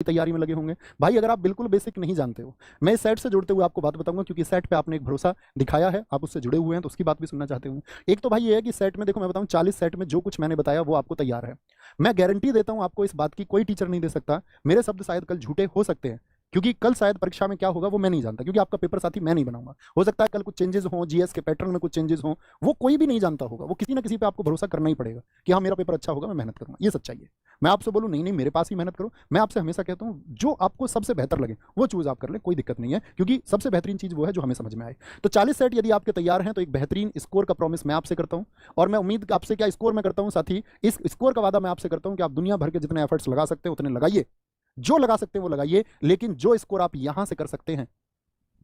तैयारी में लगे होंगे। भाई अगर आप बिल्कुल बेसिक नहीं जानते हो, मैं इस सेट से जुड़ते हुए आपको बात बताऊंगा, क्योंकि सेट पे आपने एक भरोसा दिखाया है, आप उससे जुड़े हुए हैं, तो उसकी बात भी सुनना चाहते होंगे। एक तो भाई ये है कि सेट में देखो, मैं बताऊं 40 सेट में जो कुछ मैंने बताया वो आपको तैयार है। मैं गारंटी देता हूं आपको, इस बात की कोई टीचर नहीं दे सकता। मेरे शब्द शायद कल झूठे हो सकते हैं, क्योंकि कल शायद परीक्षा में क्या होगा वो मैं नहीं जानता, क्योंकि आपका पेपर साथी मैं नहीं बनाऊंगा। हो सकता है कल कुछ चेंजेस हो, जीएस के पैटर्न में कुछ चेंजेस हो, वो कोई भी नहीं जानता होगा। वो किसी ना किसी पे आपको भरोसा करना ही पड़ेगा कि हाँ मेरा पेपर अच्छा होगा, मैं मेहनत करूंगा, ये सच्चाई है। मैं आपसे बोलूं नहीं नहीं मेरे पास ही मेहनत करो, मैं आपसे हमेशा कहता हूं जो आपको सबसे बेहतर लगे वो चूज आप कर ले, कोई दिक्कत नहीं है, क्योंकि सबसे बेहतरीन चीज वो है जो हमें समझ में आए। तो 40 सेट यदि आपके तैयार हैं तो एक बेहतरीन स्कोर का प्रॉमिस मैं आपसे करता हूं। और मैं उम्मीद आपसे क्या स्कोर मैं करता हूं साथी, इस स्कोर का वादा मैं आपसे करता हूं कि आप दुनिया भर के जितने एफर्ट्स लगा सकते हैं उतने लगाइए, जो लगा सकते हैं वो लगाइए, लेकिन जो स्कोर आप यहां से कर सकते हैं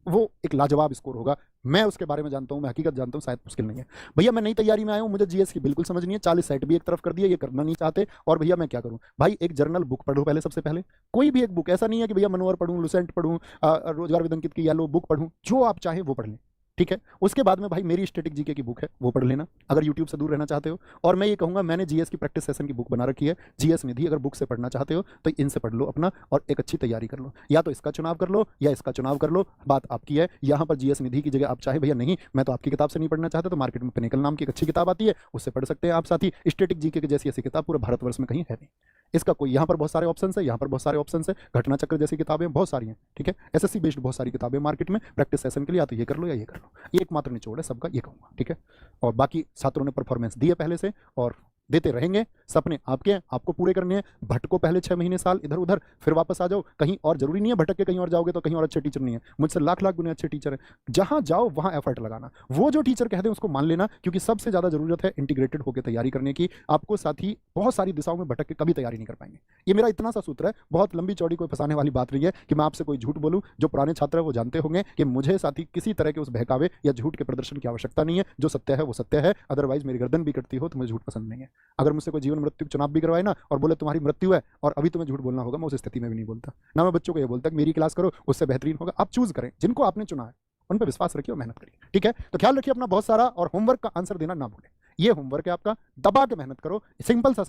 वो एक लाजवाब स्कोर होगा। मैं उसके बारे में जानता हूं, मैं हकीकत जानता हूं, शायद मुश्किल नहीं है। भैया मैं नई तैयारी में आया हूं, मुझे जीएस की बिल्कुल समझ नहीं है, 40 सेट भी एक तरफ कर दिए, ये करना नहीं चाहते, और भैया मैं क्या करूं? भाई एक जर्नल बुक पढ़ो पहले, सबसे पहले कोई भी एक बुक, ऐसा नहीं है कि भैया मनोहर पढ़ूं, लुसेंट पढ़ूं, रोजगार विदंकित की येलो बुक पढ़ूं, जो आप चाहें वो पढ़ लें, ठीक है। उसके बाद में भाई मेरी स्टैटिक जीके की बुक है वो पढ़ लेना, अगर यूट्यूब से दूर रहना चाहते हो। और मैं ये कहूंगा मैंने जीएस की प्रैक्टिस सेशन की बुक बना रखी है, जीएस निधि, अगर बुक से पढ़ना चाहते हो तो इनसे पढ़ लो अपना, और एक अच्छी तैयारी कर लो, या तो इसका चुनाव कर लो या इसका चुनाव कर लो, बात आपकी है। यहाँ पर जीएस निधि की जगह आप चाहे भैया नहीं मैं तो आपकी किताब से नहीं पढ़ना चाहता, तो मार्केट में पिनेकल नाम की एक अच्छी किताब आती है, उससे पढ़ सकते हैं आप साथी। स्टैटिक जीके की जैसी ऐसी किताब पूरे भारतवर्ष में कहीं है नहीं। इसका कोई यहाँ पर बहुत सारे ऑप्शन है, यहाँ पर बहुत सारे ऑप्शन है, घटना चक्र जैसी किताबें बहुत सारी हैं, ठीक है। एसएससी बेस्ड बहुत सारी किताबें मार्केट में प्रैक्टिस सेशन के लिए, या तो ये कर लो या ये कर लो, ये एकमात्र निचोड़ है सबका, ये कहूंगा, ठीक है। और बाकी छात्रों ने परफॉर्मेंस दी है पहले से और देते रहेंगे, सपने आपके हैं, आपको पूरे करने हैं। भटको पहले 6 महीने साल इधर उधर, फिर वापस आ जाओ कहीं और। जरूरी नहीं है भटक के कहीं और जाओगे तो कहीं और अच्छे टीचर नहीं है, मुझसे लाख लाख गुने अच्छे टीचर है। जहां जाओ वहां एफर्ट लगाना, वो जो टीचर कहते हैं उसको मान लेना, क्योंकि सबसे ज्यादा जरूरत है इंटीग्रेटेड होकर तैयारी करने की। आपको साथ ही बहुत सारी दिशाओं में भटक के कभी तैयारी नहीं कर पाएंगे। ये मेरा इतना सा सूत्र है, बहुत लंबी चौड़ी कोई फंसाने वाली बात नहीं है कि मैं आपसे कोई झूठ बोलूं। जो पुराने छात्र है वो जानते होंगे कि मुझे साथी किसी तरह के उस बहकावे या झूठ के प्रदर्शन की आवश्यकता नहीं है। जो सत्य है वो सत्य है, अदरवाइज मेरी गर्दन भी कटती हो तो मुझे झूठ पसंद नहीं है। अगर मुझसे कोई जीवन मृत्यु के चुनाव भी करवाए ना और बोले तुम्हारी मृत्यु है और अभी तुम्हें झूठ बोलना होगा, मैं उस स्थिति में भी नहीं बोलता ना। मैं बच्चों को ये बोलता कि मेरी क्लास करो, उससे बेहतरीन होगा। आप चूज करें, जिनको आपने चुना है उन पर विश्वास रखिए और मेहनत करिए, ठीक है। तो ख्याल रखिए अपना बहुत सारा, और होमवर्क का आंसर देना ना भूलें। ये होमवर्क है आपका, दबा के मेहनत करो, सिंपल सा